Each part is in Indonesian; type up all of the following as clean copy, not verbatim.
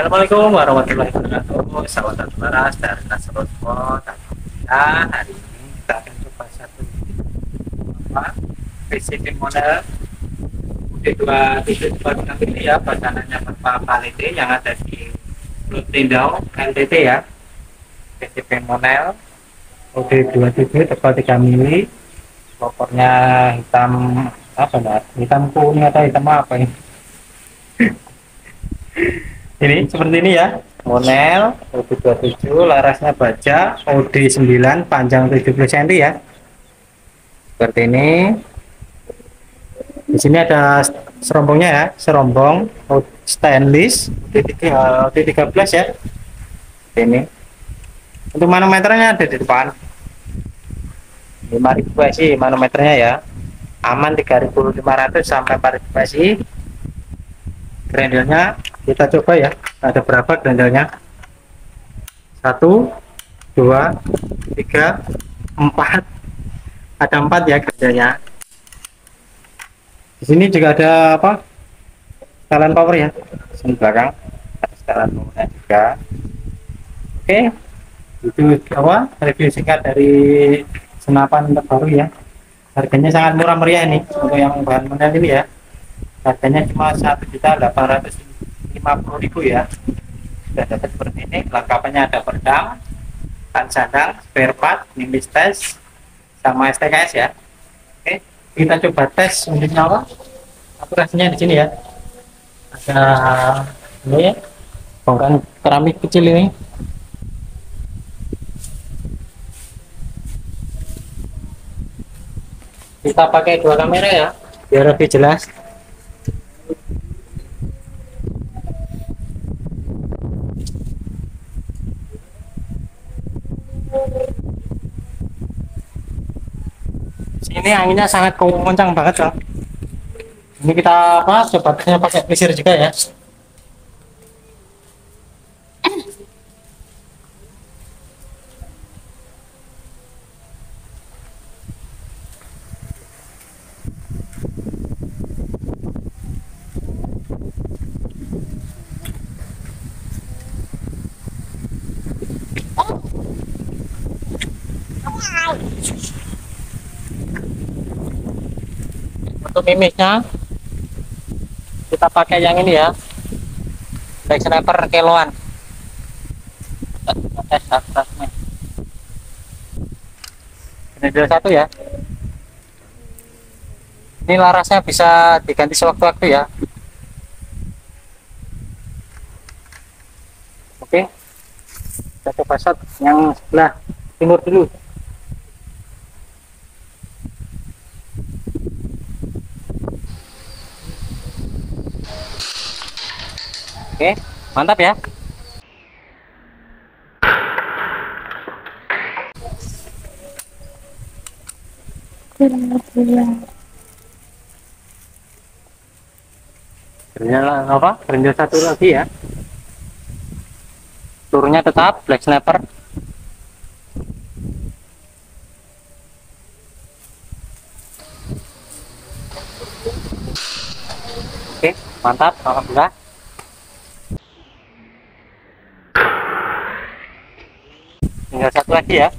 Assalamualaikum warahmatullahi wabarakatuh. Sahabat Laras dari Nasrul Sport. Nah, hari ini kita akan coba satu PCP model UD2.2 ini ya, pasangannya Bapak Palete yang ada di Lutindau NTT ya. PCP model UD27 tebal 3 mili, pokoknya hitam apa enggak? Hitam kuning atau hitam apa ini? Ini seperti ini ya, model UD27, larasnya baja OD9, panjang 70 cm ya, seperti ini. Di sini ada serombongnya ya, serombong stainless OD13 ya. Ini untuk manometernya ada di depan, 5.000 PSI manometernya ya, aman 3.500 sampai 4.000 PSI. Grendelnya kita coba ya, ada berapa grendelnya? 1 2 3 4, ada 4 ya grendelnya. Di sini juga ada apa, setelan power ya, sini belakang ada setelan powernya juga. Oke, itu apa review singkat dari senapan terbaru ya. Harganya sangat murah meriah ini untuk yang bahan model ini ya. Harganya cuma 1.850.000 ya. Sudah dapat seperti ini, lengkapannya ada pedang, ban sandal, spare part, nimbis tes, sama STKS ya. Oke, kita coba tes untuk nyala. Akurasinya di sini ya. Ada ini bongkahan keramik kecil ini. Kita pakai 2 kamera ya, biar lebih jelas. Ini anginnya sangat kencang banget ya. Ini kita apa, coba tesnya pakai pelisir juga ya. Untuk mimisnya kita pakai yang ini ya, back sniper kiloan. Tes atasnya grendel 1 ya. Ini larasnya bisa diganti sewaktu-waktu ya. Oke, kita coba shot yang sebelah timur dulu. Oke, mantap ya. Grendel apa? Grendel 1 lagi ya. Turunnya tetap black sniper. Oke, mantap, alhamdulillah. Tinggal 1 lagi ya,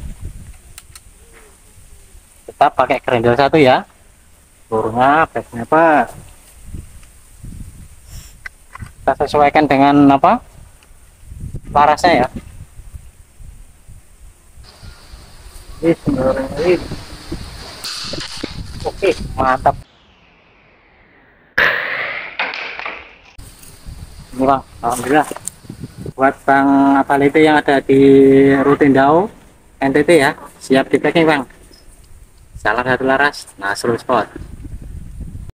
tetap pakai grendel 1 ya, turunnya black sniper. Kita sesuaikan dengan apa, larasnya ya. Oke, mantap. Ini bang, alhamdulillah. Buat Bang Apalite yang ada di Rutindau NTT ya, siap di packing bang. Salam satu laras, Nasrul Sport.